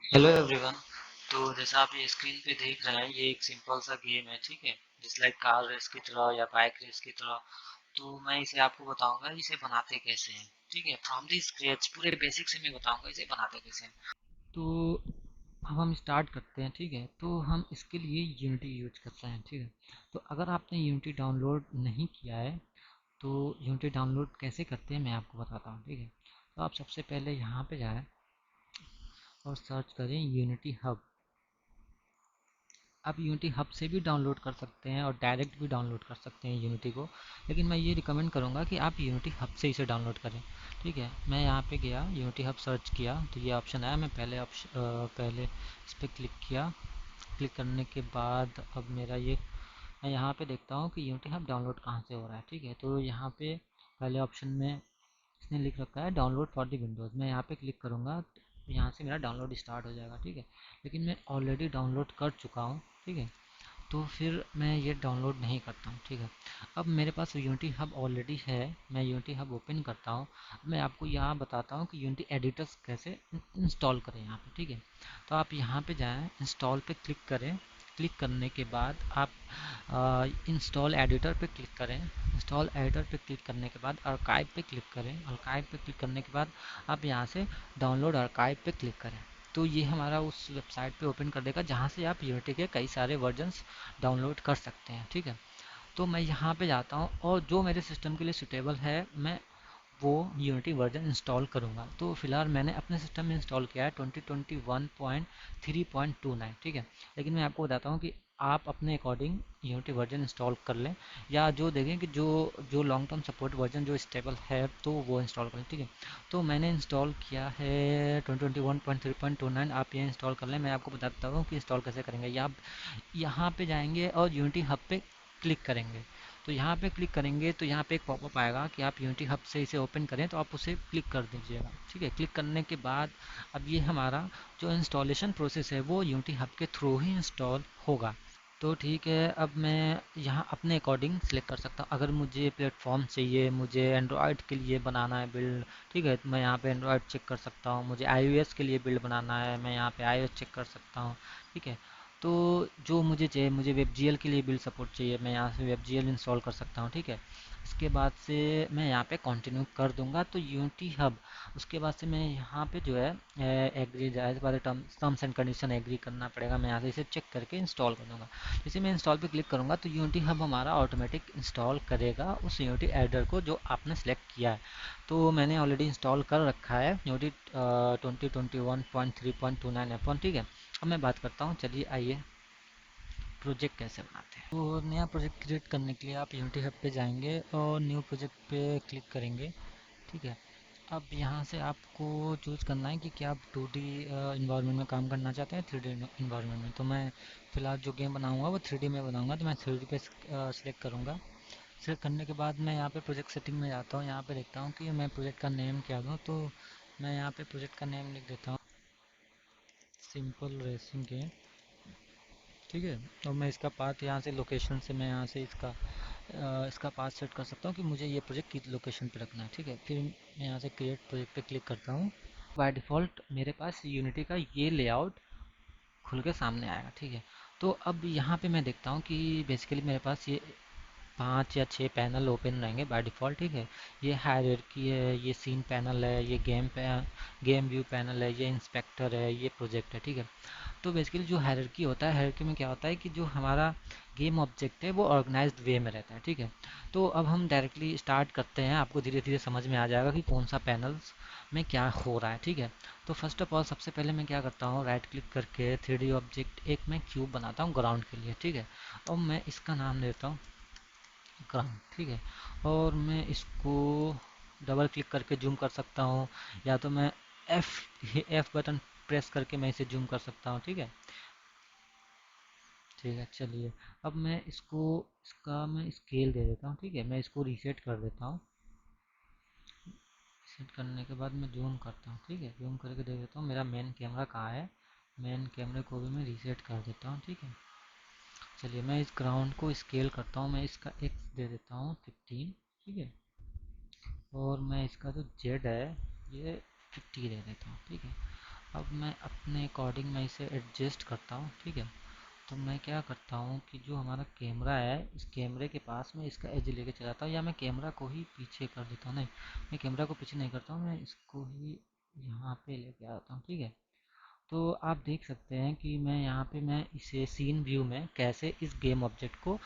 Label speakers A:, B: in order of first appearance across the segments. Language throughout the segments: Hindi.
A: Hello everyone. तो जैसा आप ये स्क्रीन पे देख रहे हैं, ये एक सिंपल सा गेम है, ठीक है। जिस लाइक कार रेस की तरह या बाइक रेस की तरह। तो मैं इसे आपको बताऊंगा इसे बनाते कैसे हैं, ठीक है। फ्रॉम दी स्क्रैच पूरे बेसिक से मैं बताऊंगा इसे बनाते कैसे हैं। तो अब हम स्टार्ट करते हैं, ठीक है। तो हम इसके लिए यूनिटी यूज करते हैं, ठीक है। तो अगर आपने यूनिटी डाउनलोड नहीं किया है तो यूनिटी डाउनलोड कैसे करते हैं मैं आपको बताता हूँ, ठीक है। तो आप सबसे पहले यहाँ पे जाएं और सर्च करें यूनिटी हब। आप यूनिटी हब से भी डाउनलोड कर सकते हैं और डायरेक्ट भी डाउनलोड कर सकते हैं यूनिटी को, लेकिन मैं ये रिकमेंड करूँगा कि आप यूनिटी हब से इसे डाउनलोड करें, ठीक है। मैं यहाँ पे गया, यूनिटी हब सर्च किया तो ये ऑप्शन आया। मैं पहले इस पर क्लिक किया। क्लिक करने के बाद अब मेरा ये, मैं यहाँ पे देखता हूँ कि यूनिटी हब डाउनलोड कहाँ से हो रहा है, ठीक है। तो यहाँ पे पहले ऑप्शन में इसने लिख रखा है डाउनलोड फॉर दी विंडोज़। मैं यहाँ पे क्लिक करूँगा तो यहाँ से मेरा डाउनलोड स्टार्ट हो जाएगा, ठीक है। लेकिन मैं ऑलरेडी डाउनलोड कर चुका हूँ, ठीक है। तो फिर मैं ये डाउनलोड नहीं करता हूँ, ठीक है। अब मेरे पास यूनिटी हब ऑलरेडी है, मैं यूनिटी हब ओपन करता हूँ। मैं आपको यहाँ बताता हूँ कि यूनिटी एडिटर्स कैसे इंस्टॉल करें यहाँ पे, ठीक है। तो आप यहाँ पे जाएँ, इंस्टॉल पे क्लिक करें। क्लिक करने के बाद आप इंस्टॉल एडिटर पे क्लिक करें। इंस्टॉल एडिटर पे क्लिक करने के बाद आर्काइव पे क्लिक करें। आर्काइव पे क्लिक करने के बाद आप यहाँ से डाउनलोड आर्काइव पे क्लिक करें। तो ये हमारा उस वेबसाइट पे ओपन कर देगा जहाँ से आप यूनिटी के कई सारे वर्जन्स डाउनलोड कर सकते हैं, ठीक है। तो मैं यहाँ पे जाता हूँ और जो मेरे सिस्टम के लिए सुटेबल है मैं वो यूनिटी वर्जन इंस्टॉल करूँगा। तो फिलहाल मैंने अपने सिस्टम में इंस्टॉल किया है 2021.3.29, ठीक है। लेकिन मैं आपको बताता हूँ कि आप अपने अकॉर्डिंग यूनिटी वर्जन इंस्टॉल कर लें, या जो देखें कि जो जो लॉन्ग टर्म सपोर्ट वर्जन जो स्टेबल है तो वो इंस्टॉल कर लें, ठीक है। तो मैंने इंस्टॉल किया है 2021.3.29। आप ये इंस्टॉल कर लें। मैं आपको बताता हूँ कि इंस्टॉल कैसे करेंगे। या आप यहाँ पे जाएंगे और यूनिटी हब पे क्लिक करेंगे। तो यहाँ पे क्लिक करेंगे तो यहाँ पे एक पॉपअप आएगा कि आप यूनिटी हब से इसे ओपन करें, तो आप उसे क्लिक कर दीजिएगा, ठीक है। क्लिक करने के बाद अब ये हमारा जो इंस्टॉलेशन प्रोसेस है वो यूनिटी हब के थ्रू ही इंस्टॉल होगा। तो ठीक है, अब मैं यहाँ अपने अकॉर्डिंग सेलेक्ट कर सकता हूँ। अगर मुझे प्लेटफॉर्म चाहिए, मुझे एंड्रॉयड के लिए बनाना है बिल्ड, ठीक है, तो मैं यहाँ पे एंड्रॉयड चेक कर सकता हूँ। मुझे आईओएस के लिए बिल्ड बनाना है, मैं यहाँ पे आईओएस चेक कर सकता हूँ, ठीक है। तो जो मुझे चाहिए, मुझे वेब के लिए बिल्ड सपोर्ट चाहिए, मैं यहाँ से वेब इंस्टॉल कर सकता हूँ, ठीक है। इसके बाद से मैं यहाँ पे कंटिन्यू कर दूंगा तो यूनिटी हब। उसके बाद से मैं यहाँ पे जो है एग्री, जाहिर बात है टर्म्स एंड कंडीशन एग्री करना पड़ेगा। मैं यहाँ से इसे चेक करके इंस्टॉल कर दूंगा। जैसे मैं इंस्टॉल पे क्लिक करूँगा तो यूनिटी हब हमारा ऑटोमेटिक इंस्टॉल करेगा उस यूनिटी एडर को जो आपने सेलेक्ट किया है। तो मैंने ऑलरेडी इंस्टॉल कर रखा है यूनिटी 2021.3.29 ठीक है। अब मैं बात करता हूँ, चलिए आइए प्रोजेक्ट कैसे बनाते हैं। तो नया प्रोजेक्ट क्रिएट करने के लिए आप यूनिटी हब पे जाएंगे और न्यू प्रोजेक्ट पे क्लिक करेंगे, ठीक है। अब यहाँ से आपको चूज़ करना है कि क्या आप 2D इन्वायरमेंट में काम करना चाहते हैं 3D इन्वायरमेंट में। तो मैं फ़िलहाल जो गेम बनाऊंगा वो 3D में बनाऊंगा, तो मैं 3D पे सिलेक्ट करूँगा। सिलेक्ट करने के बाद मैं यहाँ पे प्रोजेक्ट सेटिंग में जाता हूँ। यहाँ पे देखता हूँ कि मैं प्रोजेक्ट का नेम क्या दूँ। तो मैं यहाँ पे प्रोजेक्ट का नेम लिख देता हूँ, सिंपल रेसिंग गेम, ठीक है। और मैं इसका पाथ यहाँ से लोकेशन से मैं यहाँ से इसका पाथ सेट कर सकता हूँ कि मुझे ये प्रोजेक्ट किस लोकेशन पे रखना है, ठीक है। फिर मैं यहाँ से क्रिएट प्रोजेक्ट पे क्लिक करता हूँ। बाय डिफ़ॉल्ट मेरे पास यूनिटी का ये लेआउट खुल के सामने आएगा, ठीक है। तो अब यहाँ पे मैं देखता हूँ कि बेसिकली मेरे पास ये 5 या 6 पैनल ओपन रहेंगे बाय डिफ़ॉल्ट, ठीक है। ये हायरार्की है, ये सीन पैनल है, ये गेम व्यू पैनल है, ये इंस्पेक्टर है, ये प्रोजेक्ट है, ठीक है। तो बेसिकली जो हायरार्की होता है, हायरार्की में क्या होता है कि जो हमारा गेम ऑब्जेक्ट है वो ऑर्गेनाइज्ड वे में रहता है, ठीक है। तो अब हम डायरेक्टली स्टार्ट करते हैं, आपको धीरे धीरे समझ में आ जाएगा कि कौन सा पैनल्स में क्या हो रहा है, ठीक है। तो फर्स्ट ऑफ ऑल सबसे पहले मैं क्या करता हूँ, राइट क्लिक करके 3D ऑब्जेक्ट एक मैं क्यूब बनाता हूँ ग्राउंड के लिए, ठीक है। और मैं इसका नाम देता हूँ ग्राउंड, ठीक है। और मैं इसको डबल क्लिक करके जूम कर सकता हूँ, या तो मैं एफ बटन प्रेस करके मैं इसे जूम कर सकता हूँ, ठीक है। ठीक है, चलिए। अब मैं इसका मैं स्केल दे देता हूँ, ठीक है। मैं इसको रीसेट कर देता हूँ। रीसेट करने के बाद मैं जूम करता हूँ, ठीक है। जूम करके देख देता हूँ मेरा मेन कैमरा कहाँ है। मेन कैमरे को भी मैं रीसेट कर देता हूँ, ठीक है। चलिए, मैं इस ग्राउंड को स्केल करता हूँ। मैं इसका एक्स दे देता हूँ 15, ठीक है। और मैं इसका जो जेड है ये 50 दे देता हूँ, ठीक है। अब मैं अपने अकॉर्डिंग मैं इसे एडजस्ट करता हूँ, ठीक है। तो मैं क्या करता हूँ कि जो हमारा कैमरा है, इस कैमरे के पास में इसका एज लेके चलाता हूँ, या मैं कैमरा को ही पीछे कर देता हूँ। नहीं, मैं कैमरा को पीछे नहीं करता हूँ, मैं इसको ही यहाँ पे लेके आता हूँ, ठीक है। तो आप देख सकते हैं कि मैं यहाँ पे मैं इसे सीन व्यू में कैसे इस गेम ऑब्जेक्ट को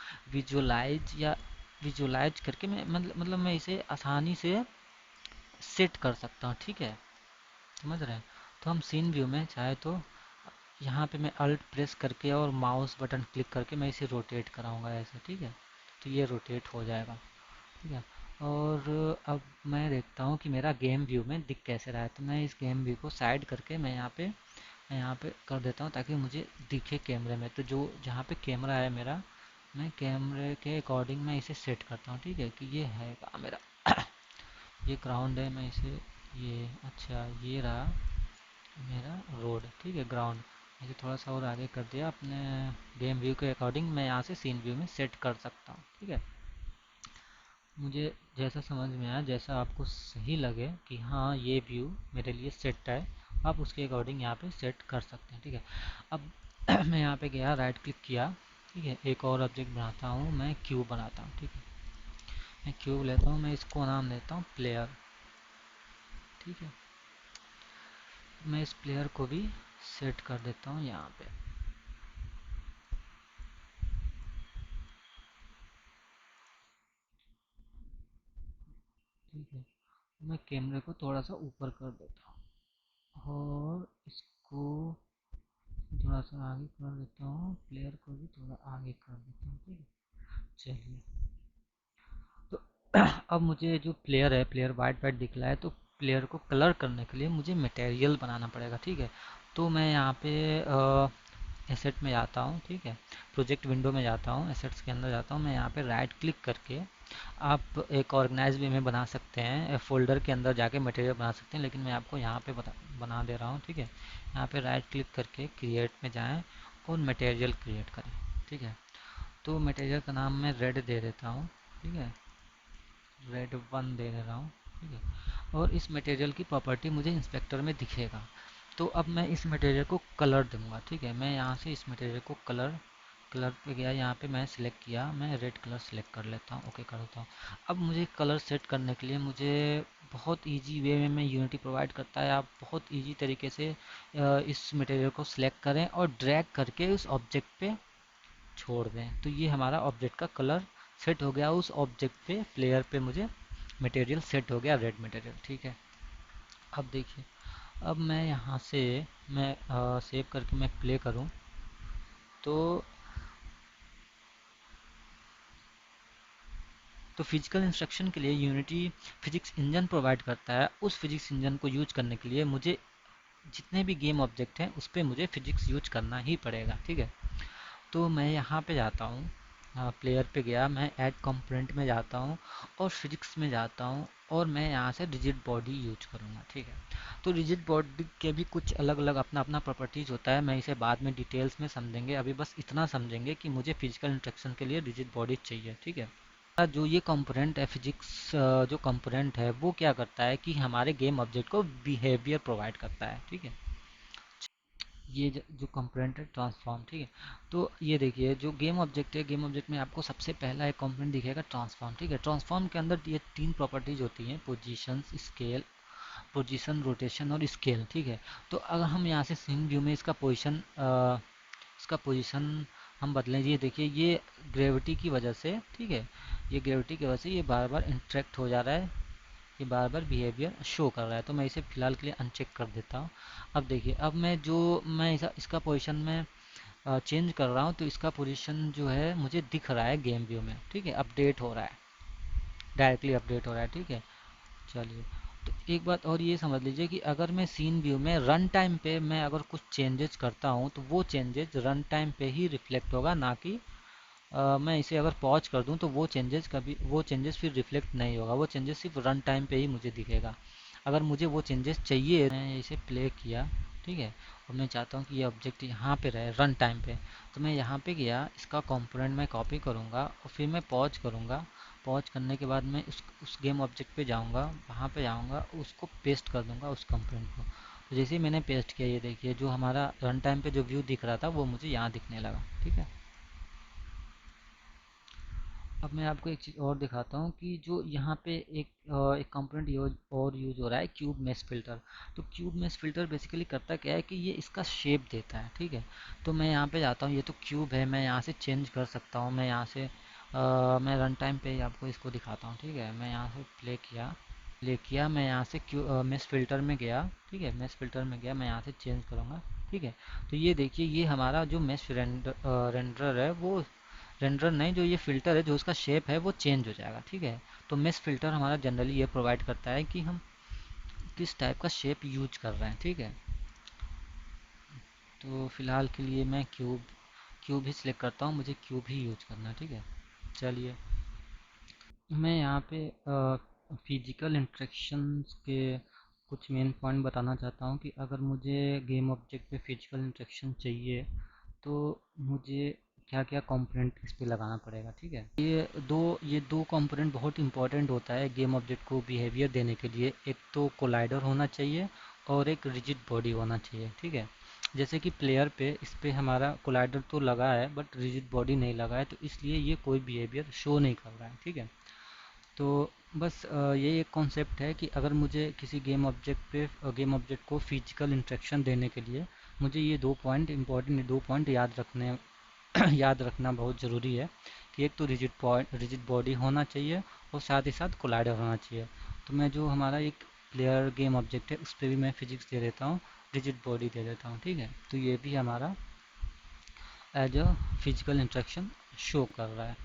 A: विजुलाइज करके मैं मतलब मैं इसे आसानी से सेट कर सकता हूँ, ठीक है। समझ रहे हैं। तो हम सीन व्यू में चाहे तो यहाँ पे मैं अल्ट प्रेस करके और माउस बटन क्लिक करके मैं इसे रोटेट कराऊंगा ऐसे, ठीक है। तो ये रोटेट हो जाएगा, ठीक है। और अब मैं देखता हूँ कि मेरा गेम व्यू में दिख कैसे रहा है। तो मैं इस गेम व्यू को साइड करके मैं यहाँ पे कर देता हूँ ताकि मुझे दिखे कैमरे में। तो जो जहाँ पे कैमरा है मेरा, मैं कैमरे के अकॉर्डिंग मैं इसे सेट करता हूँ, ठीक है। कि ये है कहाँ मेरा ये ग्राउंड है, मैं इसे ये अच्छा ये रहा मेरा रोड, ठीक है, ग्राउंड। इसे थोड़ा सा और आगे कर दिया अपने गेम व्यू के अकॉर्डिंग, मैं यहाँ से सीन व्यू में सेट कर सकता हूँ, ठीक है। मुझे जैसा समझ में आया, जैसा आपको सही लगे कि हाँ ये व्यू मेरे लिए सेट है, आप उसके अकॉर्डिंग यहाँ पे सेट कर सकते हैं, ठीक है। अब मैं यहाँ पे गया, राइट क्लिक किया, ठीक है। एक और ऑब्जेक्ट बनाता हूँ, मैं क्यूब बनाता हूँ, ठीक है। मैं क्यूब लेता हूँ, मैं इसको नाम देता हूँ प्लेयर, ठीक है। मैं इस प्लेयर को भी सेट कर देता हूँ यहाँ पे, ठीक है। मैं कैमरे को थोड़ा सा ऊपर कर देता हूँ और इसको थोड़ा सा आगे कर देता हूँ, प्लेयर को भी थोड़ा आगे कर देता हूँ, ठीक है। चलिए, तो अब मुझे जो प्लेयर है, प्लेयर वाइट वाइट दिख रहा है, तो प्लेयर को कलर करने के लिए मुझे मटेरियल बनाना पड़ेगा, ठीक है। तो मैं यहाँ पे एसेट में जाता हूँ, ठीक है। प्रोजेक्ट विंडो में जाता हूँ, एसेट्स के अंदर जाता हूँ, मैं यहाँ पे राइट क्लिक करके आप एक ऑर्गेनाइज वे में बना सकते हैं, फोल्डर के अंदर जाके मटेरियल बना सकते हैं, लेकिन मैं आपको यहाँ पे बना दे रहा हूँ, ठीक है। यहाँ पे राइट क्लिक करके क्रिएट में जाएं और मटेरियल क्रिएट करें, ठीक है। तो मटेरियल का नाम मैं रेड दे देता हूँ, ठीक है। रेड 1 दे दे रहा हूँ, ठीक है। और इस मटेरियल की प्रॉपर्टी मुझे इंस्पेक्टर में दिखेगा। तो अब मैं इस मटेरियल को कलर दूंगा, ठीक है। मैं यहाँ से इस मटेरियल को कलर कलर पे गया, यहाँ पे मैं सिलेक्ट किया, मैं रेड कलर सिलेक्ट कर लेता हूँ, ओके कर देता हूँ। अब मुझे कलर सेट करने के लिए मुझे बहुत इजी वे में मैं यूनिटी प्रोवाइड करता है, आप बहुत इजी तरीके से इस मटेरियल को सिलेक्ट करें और ड्रैग करके उस ऑब्जेक्ट पे छोड़ दें। तो ये हमारा ऑब्जेक्ट का कलर सेट हो गया उस ऑब्जेक्ट पे, प्लेयर पे मुझे मटेरियल सेट हो गया, रेड मटेरियल, ठीक है। अब देखिए, अब मैं यहाँ से मैं सेव करके मैं प्ले करूँ तो फिजिकल इंस्ट्रक्शन के लिए यूनिटी फिजिक्स इंजन प्रोवाइड करता है। उस फिजिक्स इंजन को यूज करने के लिए मुझे जितने भी गेम ऑब्जेक्ट हैं उस पर मुझे फिजिक्स यूज करना ही पड़ेगा, ठीक है। तो मैं यहाँ पे जाता हूँ, प्लेयर पे गया, मैं ऐड कंपोनेंट में जाता हूँ और फिजिक्स में जाता हूँ और मैं यहाँ से रिजिड बॉडी यूज करूँगा, ठीक है। तो रिजिड बॉडी के भी कुछ अलग अलग अपना अपना प्रॉपर्टीज़ होता है, मैं इसे बाद में डिटेल्स में समझेंगे, अभी बस इतना समझेंगे कि मुझे फिजिकल इंस्ट्रक्शन के लिए रिजिड बॉडी चाहिए, ठीक है। जो ये कंपोनेंट है फिजिक्स, जो कंपोनेंट है वो क्या करता है कि हमारे गेम ऑब्जेक्ट को बिहेवियर प्रोवाइड करता है, ठीक है। ये जो कंपोनेंट है ट्रांसफॉर्म, ठीक है। तो ये देखिए, जो गेम ऑब्जेक्ट है, गेम ऑब्जेक्ट में आपको सबसे पहला एक कंपोनेंट दिखेगा ट्रांसफॉर्म, ठीक है। ट्रांसफॉर्म के अंदर ये 3 प्रॉपर्टीज होती हैं, पोजीशन, स्केल, पोजीशन, रोटेशन और स्केल, ठीक है। तो अगर हम यहाँ से सीन व्यू में इसका पोजीशन हम बदलें, ये देखिए, ये ग्रेविटी की वजह से, ठीक है, ये ग्रेविटी की वजह से ये बार बार इंटरेक्ट हो जा रहा है, ये बार बार बिहेवियर शो कर रहा है। तो मैं इसे फ़िलहाल के लिए अनचेक कर देता हूँ। अब देखिए, अब मैं इसका पोजीशन में चेंज कर रहा हूँ, तो इसका पोजीशन जो है मुझे दिख रहा है गेम व्यू में, ठीक है, अपडेट हो रहा है, डायरेक्टली अपडेट हो रहा है, ठीक है। चलिए, तो एक बात और ये समझ लीजिए कि अगर मैं सीन व्यू में रन टाइम पे मैं अगर कुछ चेंजेस करता हूँ तो वो चेंजेस रन टाइम पे ही रिफ्लेक्ट होगा, ना कि मैं इसे अगर पॉज कर दूं तो वो चेंजेस फिर रिफ्लेक्ट नहीं होगा, वो चेंजेस सिर्फ रन टाइम पे ही मुझे दिखेगा। अगर मुझे वो चेंजेस चाहिए, मैं इसे प्ले किया, ठीक है, और मैं चाहता हूँ कि ये ऑब्जेक्ट यहाँ पे रहे रन टाइम पे, तो मैं यहाँ पे गया, इसका कंपोनेंट मैं कॉपी करूँगा और फिर मैं पॉज करूँगा। पॉज करने के बाद मैं उस गेम ऑब्जेक्ट पे जाऊँगा, वहाँ पे जाऊँगा, उसको पेस्ट कर दूँगा उस कंपोनेंट को। जैसे ही मैंने पेस्ट किया, ये देखिए जो हमारा रन टाइम पे जो व्यू दिख रहा था वो मुझे यहाँ दिखने लगा। ठीक है, अब मैं आपको एक चीज़ और दिखाता हूँ कि जो यहाँ पे एक कंपोनेंट यूज हो रहा है, क्यूब मेश फिल्टर। तो क्यूब मेश फिल्टर बेसिकली करता क्या है कि ये इसका शेप देता है। ठीक है, तो मैं यहाँ पे जाता हूँ, ये तो क्यूब है, मैं यहाँ से चेंज कर सकता हूँ। मैं यहाँ से मैं रन टाइम पे ही आपको इसको दिखाता हूँ। ठीक है, मैं यहाँ से प्ले किया, मैं यहाँ से मेश फिल्टर में गया। ठीक है, मेश फिल्टर में गया, मैं यहाँ से चेंज करूँगा। ठीक है, तो ये देखिए, ये हमारा जो मेश रेंडर है वो, रेंडर नहीं, जो ये फ़िल्टर है, जो उसका शेप है वो चेंज हो जाएगा। ठीक है, तो मेश फ़िल्टर हमारा जनरली ये प्रोवाइड करता है कि हम किस टाइप का शेप यूज कर रहे हैं। ठीक है, तो फ़िलहाल के लिए मैं क्यूब ही सिलेक्ट करता हूँ, मुझे क्यूब ही यूज करना है। ठीक है, चलिए मैं यहाँ पे फिजिकल इंटरेक्शंस के कुछ मेन पॉइंट बताना चाहता हूँ कि अगर मुझे गेम ऑब्जेक्ट पे फिजिकल इंटरेक्शन चाहिए तो मुझे क्या क्या कंपोनेंट इस पे लगाना पड़ेगा। ठीक है, ये दो कंपोनेंट बहुत इंपॉर्टेंट होता है गेम ऑब्जेक्ट को बिहेवियर देने के लिए। एक तो कोलाइडर होना चाहिए और एक रिजिड बॉडी होना चाहिए। ठीक है, जैसे कि प्लेयर पे, इस पे हमारा कोलाइडर तो लगा है बट रिजिड बॉडी नहीं लगा है, तो इसलिए ये कोई बिहेवियर शो नहीं कर रहा है। ठीक है, तो बस ये एक कॉन्सेप्ट है कि अगर मुझे किसी गेम ऑब्जेक्ट को फिजिकल इंटरेक्शन देने के लिए मुझे ये दो पॉइंट इंपॉर्टेंट, दो पॉइंट याद रखने याद रखना बहुत ज़रूरी है कि एक तो रिजिड बॉडी होना चाहिए और साथ ही साथ कोलाइडर होना चाहिए। तो मैं जो हमारा एक प्लेयर गेम ऑब्जेक्ट है उस पर भी मैं फिजिक्स दे देता हूँ, रिजिड बॉडी दे देता हूँ। ठीक है, तो ये भी हमारा as a physical interaction show कर रहा है।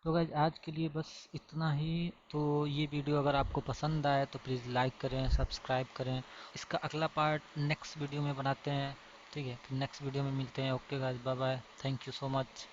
A: तो गाइज आज के लिए बस इतना ही। तो ये वीडियो अगर आपको पसंद आए तो प्लीज़ लाइक करें, सब्सक्राइब करें। इसका अगला पार्ट नेक्स्ट वीडियो में बनाते हैं। ठीक है, तो नेक्स्ट वीडियो में मिलते हैं। Okay guys, bye bye, thank you so much.